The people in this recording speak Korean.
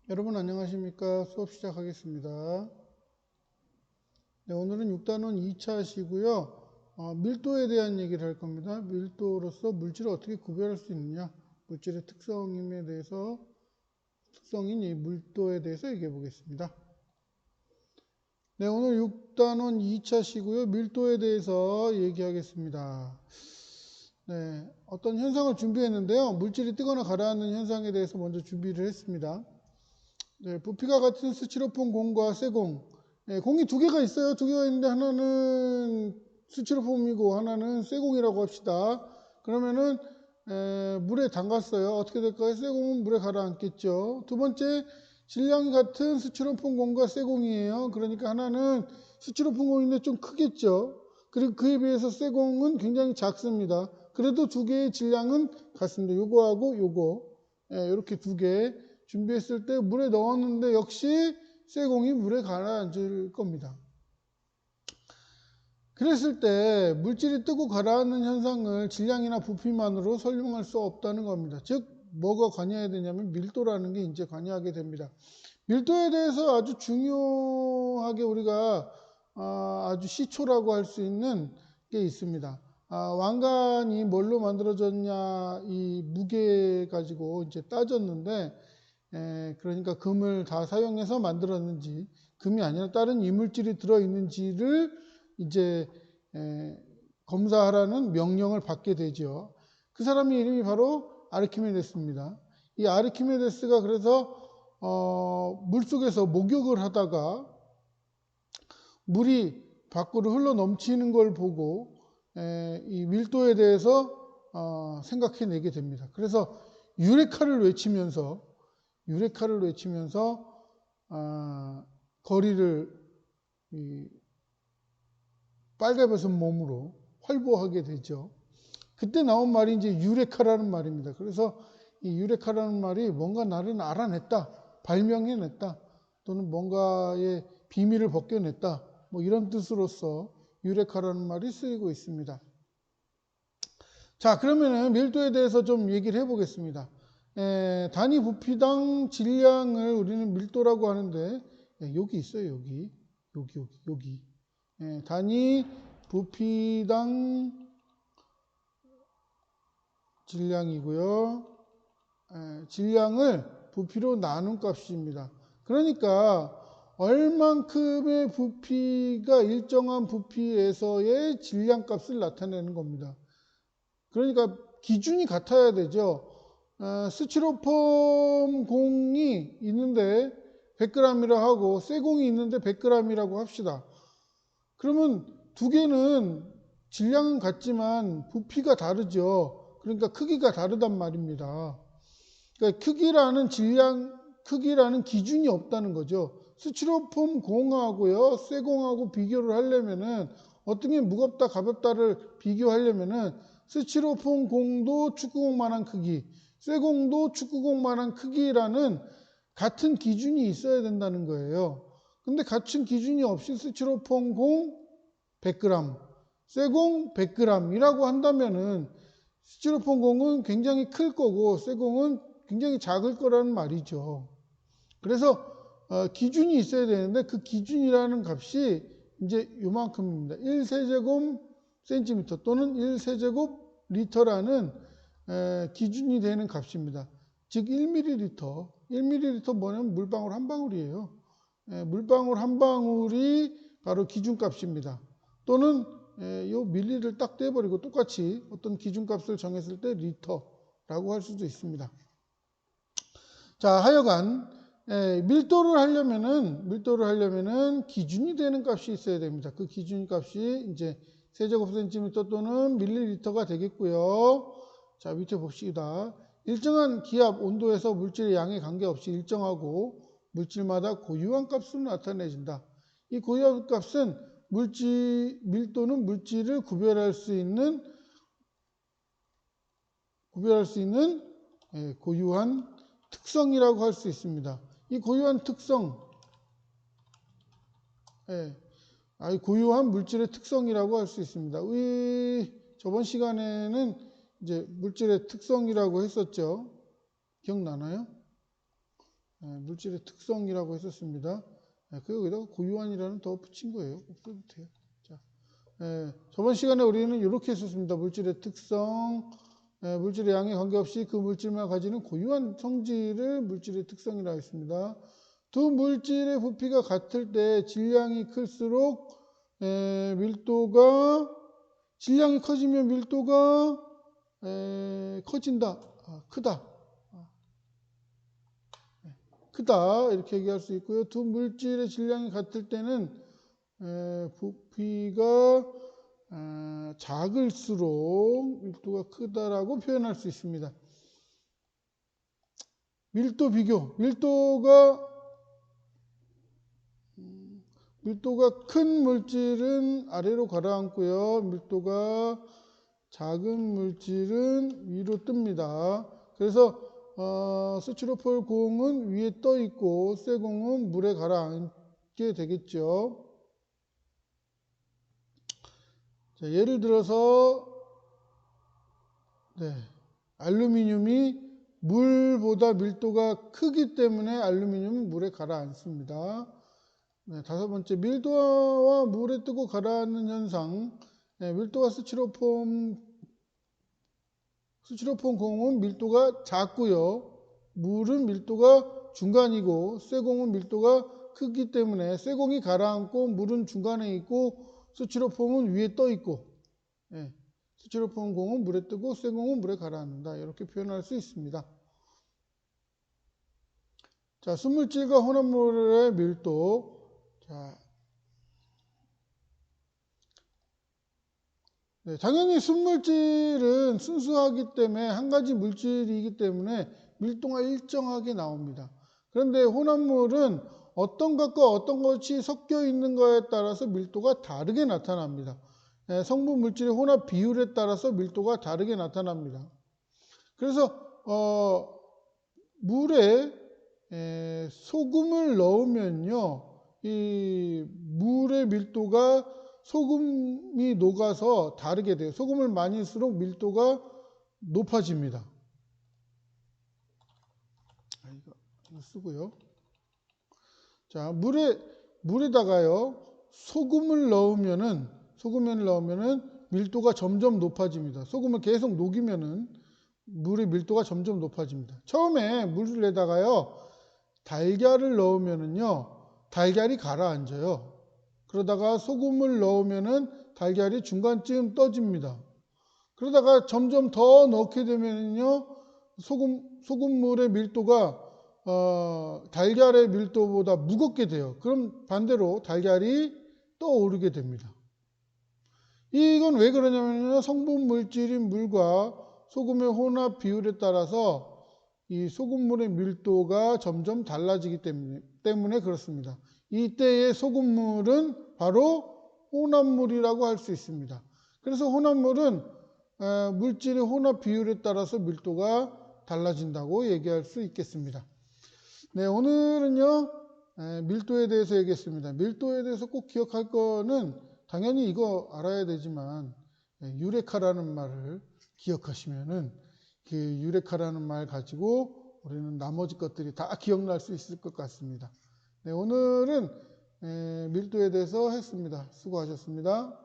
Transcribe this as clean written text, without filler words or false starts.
여러분 안녕하십니까? 수업 시작하겠습니다. 네, 오늘은 6단원 2차시고요. 밀도에 대한 얘기를 할 겁니다. 밀도로서 물질을 어떻게 구별할 수 있느냐, 물질의 특성임에 대해서, 특성인 이 밀도에 대해서 얘기해 보겠습니다. 네, 오늘 6단원 2차시고요. 밀도에 대해서 얘기하겠습니다. 네, 어떤 현상을 준비했는데요. 물질이 뜨거나 가라앉는 현상에 대해서 먼저 준비를 했습니다. 네, 부피가 같은 스티로폼 공과 쇠공. 네, 공이 두 개가 있어요. 두 개가 있는데 하나는 스티로폼이고 하나는 쇠공이라고 합시다. 그러면은 물에 담갔어요. 어떻게 될까요? 쇠공은 물에 가라앉겠죠. 두 번째, 질량이 같은 스티로폼 공과 쇠공이에요. 그러니까 하나는 스티로폼 공인데 좀 크겠죠. 그리고 그에 비해서 쇠공은 굉장히 작습니다. 그래도 두 개의 질량은 같습니다. 요거하고 요거. 이렇게 두 개. 준비했을 때 물에 넣었는데 역시 쇠공이 물에 가라앉을 겁니다. 그랬을 때 물질이 뜨고 가라앉는 현상을 질량이나 부피만으로 설명할 수 없다는 겁니다. 즉 뭐가 관여해야 되냐면 밀도라는 게 이제 관여하게 됩니다. 밀도에 대해서 아주 중요하게 우리가 아주 시초라고 할 수 있는 게 있습니다. 왕관이 뭘로 만들어졌냐, 이 무게 가지고 이제 따졌는데, 그러니까 금을 다 사용해서 만들었는지, 금이 아니라 다른 이물질이 들어있는지를 이제 검사하라는 명령을 받게 되죠. 그 사람의 이름이 바로 아르키메데스입니다. 이 아르키메데스가 그래서 물속에서 목욕을 하다가 물이 밖으로 흘러 넘치는 걸 보고 이 밀도에 대해서 생각해내게 됩니다. 그래서 유레카를 외치면서 거리를 빨개벗은 몸으로 활보하게 되죠. 그때 나온 말이 이제 유레카라는 말입니다. 그래서 이 유레카라는 말이 뭔가 나를 알아냈다, 발명해냈다, 또는 뭔가의 비밀을 벗겨냈다, 뭐 이런 뜻으로서 유레카라는 말이 쓰이고 있습니다. 자, 그러면은 밀도에 대해서 좀 얘기를 해보겠습니다. 단위 부피당 질량을 우리는 밀도라고 하는데, 여기 있어요, 여기. 단위 부피당 질량이고요. 질량을 부피로 나눈 값입니다. 그러니까 얼만큼의 부피가 일정한 부피에서의 질량값을 나타내는 겁니다. 그러니까 기준이 같아야 되죠. 스티로폼 공이 있는데 100g이라 하고 쇠공이 있는데 100g이라고 합시다. 그러면 두 개는 질량은 같지만 부피가 다르죠. 그러니까 크기가 다르단 말입니다. 그러니까 크기라는 기준이 없다는 거죠. 스티로폼 공하고요, 쇠공하고 비교를 하려면은 어떤 게 무겁다, 가볍다를 비교하려면은 스티로폼 공도 축구공만한 크기, 쇠공도 축구공만한 크기라는 같은 기준이 있어야 된다는 거예요. 근데 같은 기준이 없이 스티로폼 공 100g, 쇠공 100g이라고 한다면은 스티로폼 공은 굉장히 클 거고 쇠공은 굉장히 작을 거라는 말이죠. 그래서 기준이 있어야 되는데 그 기준이라는 값이 이제 요만큼입니다. 1세제곱 센티미터 또는 1세제곱 리터라는 기준이 되는 값입니다. 즉 1ml. 1ml 뭐냐면 물방울 한 방울이에요. 물방울 한 방울이 바로 기준값입니다. 또는 요 밀리를 딱 떼버리고 똑같이 어떤 기준값을 정했을 때 리터라고 할 수도 있습니다. 자, 하여간 밀도를 하려면은 기준이 되는 값이 있어야 됩니다. 그 기준 값이 이제 세제곱센티미터 또는 밀리리터가 되겠고요. 자, 밑에 봅시다. 일정한 기압, 온도에서 물질의 양에 관계없이 일정하고 물질마다 고유한 값으로 나타내진다. 이 고유한 값은 밀도는 물질을 구별할 수 있는 고유한 특성이라고 할 수 있습니다. 이 고유한 특성, 고유한 물질의 특성이라고 할 수 있습니다. 저번 시간에는 이제 물질의 특성이라고 했었죠. 기억나나요? 물질의 특성이라고 했었습니다. 여기다가 고유한이라는 더 붙인 거예요. 없어도 돼요. 자, 저번 시간에 우리는 이렇게 했었습니다. 물질의 특성, 물질의 양에 관계없이 그 물질만 가지는 고유한 성질을 물질의 특성이라고 했습니다. 두 물질의 부피가 같을 때 질량이 클수록 밀도가 질량이 커지면 밀도가 커진다. 크다 이렇게 얘기할 수 있고요. 두 물질의 질량이 같을 때는 부피가 작을수록 밀도가 크다라고 표현할 수 있습니다. 밀도 비교. 밀도가 큰 물질은 아래로 가라앉고요. 밀도가 작은 물질은 위로 뜹니다. 그래서 스티로폼 공은 위에 떠 있고 쇠공은 물에 가라앉게 되겠죠. 자, 예를 들어서 알루미늄이 물보다 밀도가 크기 때문에 알루미늄은 물에 가라앉습니다. 다섯 번째, 밀도와 물에 뜨고 가라앉는 현상. 밀도가 스티로폼 공은 밀도가 작고요. 물은 밀도가 중간이고 쇠공은 밀도가 크기 때문에 쇠공이 가라앉고 물은 중간에 있고 스티로폼은 위에 떠 있고 스티로폼 공은 물에 뜨고 쇠공은 물에 가라앉는다. 이렇게 표현할 수 있습니다. 자, 순물질과 혼합물의 밀도. 자, 당연히 순물질은 순수하기 때문에 한 가지 물질이기 때문에 밀도가 일정하게 나옵니다. 그런데 혼합물은 어떤 것과 어떤 것이 섞여 있는 거에 따라서 밀도가 다르게 나타납니다. 성분 물질의 혼합 비율에 따라서 밀도가 다르게 나타납니다. 그래서 물에 소금을 넣으면요, 이 물의 밀도가 소금이 녹아서 다르게 돼요. 소금을 많이 쓸수록 밀도가 높아집니다. 이거 쓰고요. 자, 물에다가요, 소금을 넣으면은 밀도가 점점 높아집니다. 소금을 계속 녹이면은 물의 밀도가 점점 높아집니다. 처음에 물에다가요, 달걀을 넣으면은요, 달걀이 가라앉아요. 그러다가 소금을 넣으면은 달걀이 중간쯤 떠집니다. 그러다가 점점 더 넣게 되면요, 소금물의 밀도가 달걀의 밀도보다 무겁게 돼요. 그럼 반대로 달걀이 떠오르게 됩니다. 이건 왜 그러냐면요, 성분 물질인 물과 소금의 혼합 비율에 따라서 이 소금물의 밀도가 점점 달라지기 때문에 그렇습니다. 이때의 소금물은 바로 혼합물이라고 할 수 있습니다. 그래서 혼합물은 물질의 혼합 비율에 따라서 밀도가 달라진다고 얘기할 수 있겠습니다. 네, 오늘은요, 밀도에 대해서 얘기했습니다. 밀도에 대해서 꼭 기억할 거는 당연히 이거 알아야 되지만 유레카라는 말을 기억하시면은 그 유레카라는 말 가지고 우리는 나머지 것들이 다 기억날 수 있을 것 같습니다. 네, 오늘은 밀도에 대해서 했습니다. 수고하셨습니다.